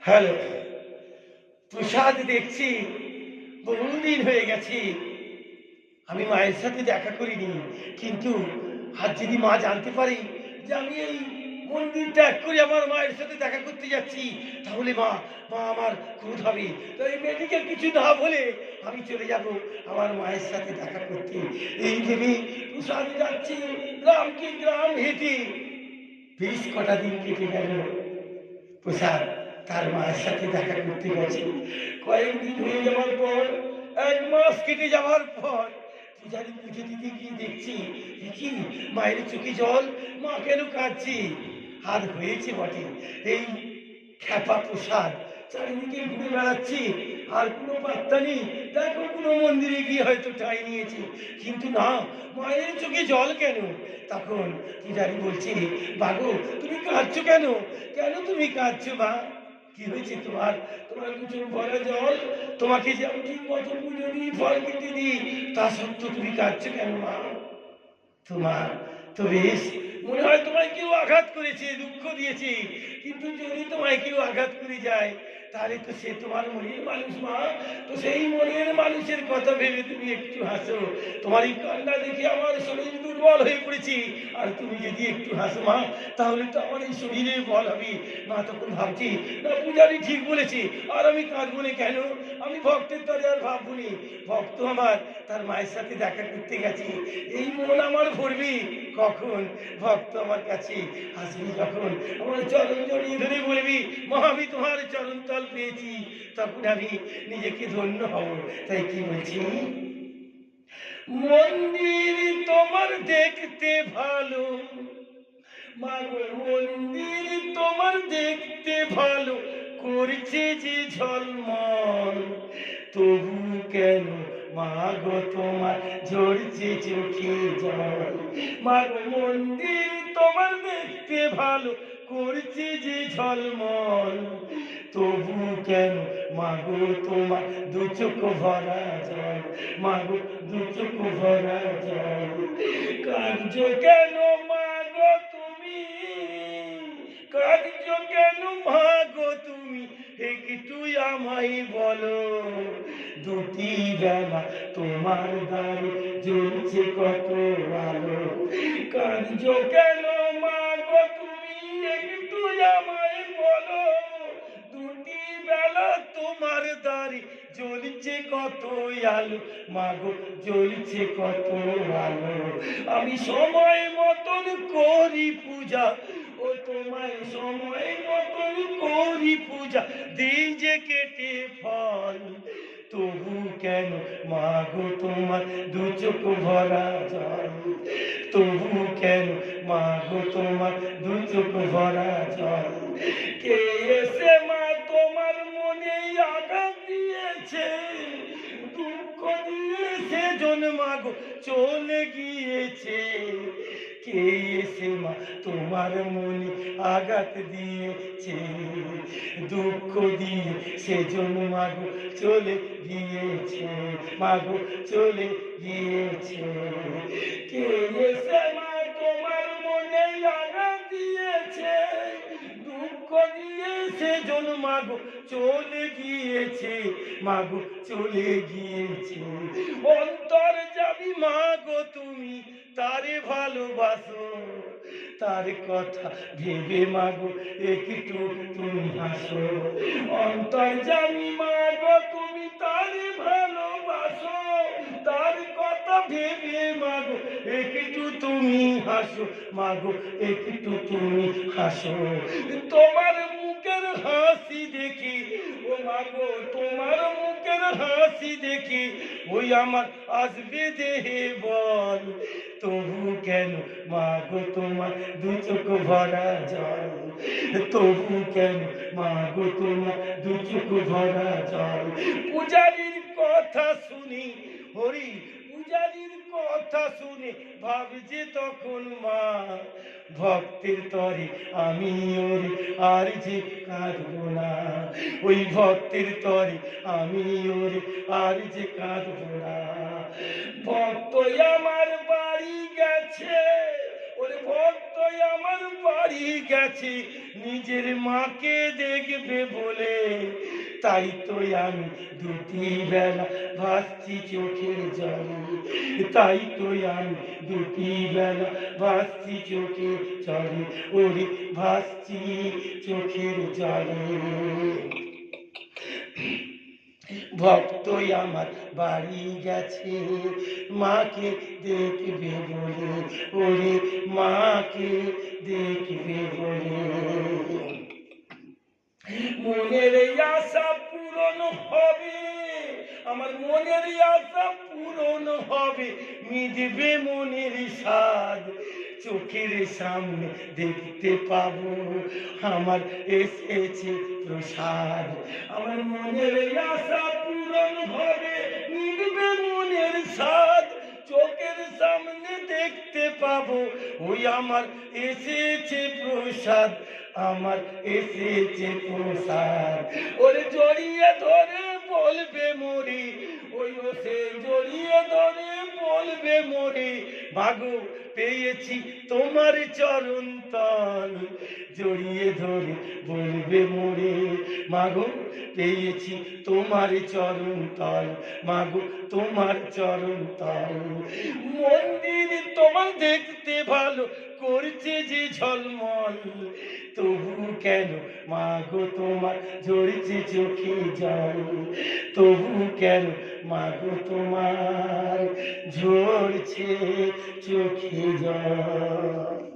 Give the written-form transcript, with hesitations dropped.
Hello, প্রসাদ দেখছি বহুদিন হয়ে গেছে আমি মায়ের সাথে দেখা করিনি। কিন্তু আজ যদি মা জানতে পারি যে আমি এই মন্দির ত্যাগ করে আমার মায়ের সাথে দেখা করতে যাচ্ছি, তাহলে মা মা আমার ক্রোধ হবে। তো এই মেডিকেল কিছু না বলে আমি চলে যাব আমার মায়ের সাথে দেখা করতে। এই ভেবে প্রসাদ যাচ্ছি গ্রামকে গ্রাম হেঁটে। বেশ কটা দিন কেটে গেল। প্রসাদ তার মায়ের সাথে দেখা করতে গেছে। কয়েকদিন হয়ে যাওয়ার পর, 1 মাস কেটে যাওয়ার পর পূজারি পুজো দিতে গিয়ে দেখছি কি মায়ের চোখে জল, মা কেন কাঁদছি। আর হয়েছে বটে এই খ্যাপা প্রসাদ চারিদিকে ঘুরে বেড়াচ্ছি, আর কোনো পাত্তা নেই। দেখো কোনো মন্দিরে গিয়ে হয়তো ঠাঁই নিয়েছে, কিন্তু না, মায়ের চোখে জল কেন? তখন পূজারি বলছে, বাগো তুমি কাঁদছো কেন? কেন তুমি কাঁদছো মা? কি হয়েছে তোমার? তোমার কিছু ভরা জল, তোমাকে যে আমি ঠিক মতো পুজো দিই, ফল কেটে দিই, তা সত্ত্বেও তুমি কাঁদছো কেন মা? তোমার তো বেশ মনে হয় তোমায় কেউ আঘাত করেছে, দুঃখ দিয়েছে। কিন্তু যদি তোমায় কেউ আঘাত করে যায়, তাহলে তো সে তোমার মনের মানুষ মা। তো সেই মনের মানুষের কথা ভেবে তুমি একটু হাসো। তোমার এই কান্না দেখে আমার শরীর দুর্বল হয়ে পড়েছি, আর তুমি যদি একটু হাসো মা, তাহলে তো আমার এই শরীরে বল হবে। মা তখন ভাবছি, না পূজারি ঠিক বলেছি, আর আমি কাঁদবো না কেন? আমি ভক্তের তরে আর ভাববো নি। ভক্ত আমার তার মায়ের সাথে দেখা করতে গেছে, এই মন আমার ভরবি কখন? ভক্ত আমার কাছে আসবি যখন, আমার চরণ জড়িয়ে ধরে বলবি, মা আমি তোমার চরণ তল পেয়েছি, তখন আমি নিজেকে ধন্য হব। তাই কি বলছি, মন্দির তোমার দেখতে ভালো, মাগো মন্দির তোমার দেখতে ভালো, করছে যে ঝলমল, তবু কেন মাগো তোমার ঝরছে চোখে জল। মাগো মন্দির তোমার দেখতে ভালো, করছে যে ঝলমল, তবু কেন মাগো তোমার দু চোখ ভরা জল। মাগো দু চোখ ভরা জল, কাঁদছো কেন মাগো তুমি? কাঁদছো কেন মাগো তুমি? একটু আমায় বলো। দুটি বেলা তোমার দ্বারে জ্বলছে কত আলো। কাঁদছো কেন মাগো তুমি? একটু আমায় বলো। দুটি বেলা তোমার দ্বারে জ্বলছে কত আলো, মাগো জ্বলছে কত আলো। আমি সময় মতন করি পূজা, ও তোমায় সময় মতন করি পূজা, দিই যে কেটে ফল, তবু কেন মাগো তোমার দু চোখ ভরা জল। তবু কেন মাগো তোমার দু চোখ ভরা জল। কে এসে মা তোমার মনে আঘাত দিয়েছে, দুঃখ দিয়ে সেজন মাগো চলে গিয়েছে। কে এসে মা তোমার মনে আঘাত দিয়েছে, দুঃখ দিয়ে সেজন মাগো চলে গিয়েছে, মাগো চলে গিয়েছে। কে এসে মা তোমার মনে আঘাত দিয়েছে, দুঃখ দিয়ে সেজন মাগো চলে গিয়েছে, মাগো চলে গিয়েছে। অন্তর যাবি মাগো তুমি তারে ভালোবাসো, তার কথা ভেবে মাগো একটু তুমি হাসো। অন্তর জানি মাগো তুমি তারে ভালোবাসো, তার কথা ভেবে মাগো একটু তুমি হাসো, মাগো একটু তুমি হাসো। তোমার মুখের হাসি দেখি, ও মাগো তোমার মুখের হাসি দেখি, ওই আমার আসবে দেহে বল, তবু কেন মাগো তোমার দু চোখ ভরা জল। তবু কেন মাগো তোমার দু চোখ ভরা জল। পূজারীর কথা শুনি, হরি পূজারীর কথা শুনে ভাবছে তখন মা, ভক্তের তরে আমি ওরে আর যে কাঁদবো না। ওই ভক্তের তরে আমি ওরে আর যে কাঁদবো না। ভক্ত আমার বাড়ি গেছে, ওরে ভক্ত আমার বাড়ি গেছে নিজের মাকে দেখবে বলে, তাই তো আমি দুটি বেলা ভাসছি চোখের জলে, তাই তো আমি দুটি বেলা ভাসছি চোখের জলে, ওরে ভাসছি চোখের জলে। ভক্তই আমার বাড়ি গেছে মাকে দেখবে বলে, ওরে মাকে দেখবে বলে। মনের আশা পূরণ হবে, আমার মনের আশা পূরণ হবে, মিটবে মনের স্বাদ, চোখের সামনে দেখতে পাবো আমার এসেছে প্রসাদ। আমার মনের আশা পূরণ হবে, মিটবে মনের স্বাদ, চোখের সামনে দেখতে পাবো ওই আমার এসেছে প্রসাদ, আমার এসেছে প্রসাদ। ওরে জড়িয়ে ধরে বলবে মরি, ওই সে জড়িয়ে ধরে বলবে মরি, মাগো পেয়েছি তোমার চরণ তল, জড়িয়ে ধরে বলবে মরে, মাগো পেয়েছি তোমার চরণ তল, মাগো তোমার চরণ তল। মন্দির তোমার দেখতে ভালো করছে যে ঝলমল, তবু কেন মাগো তোমার ঝরছে চোখে জল, তবু কেন মাগো তোমার ঝরছে চোখে জল।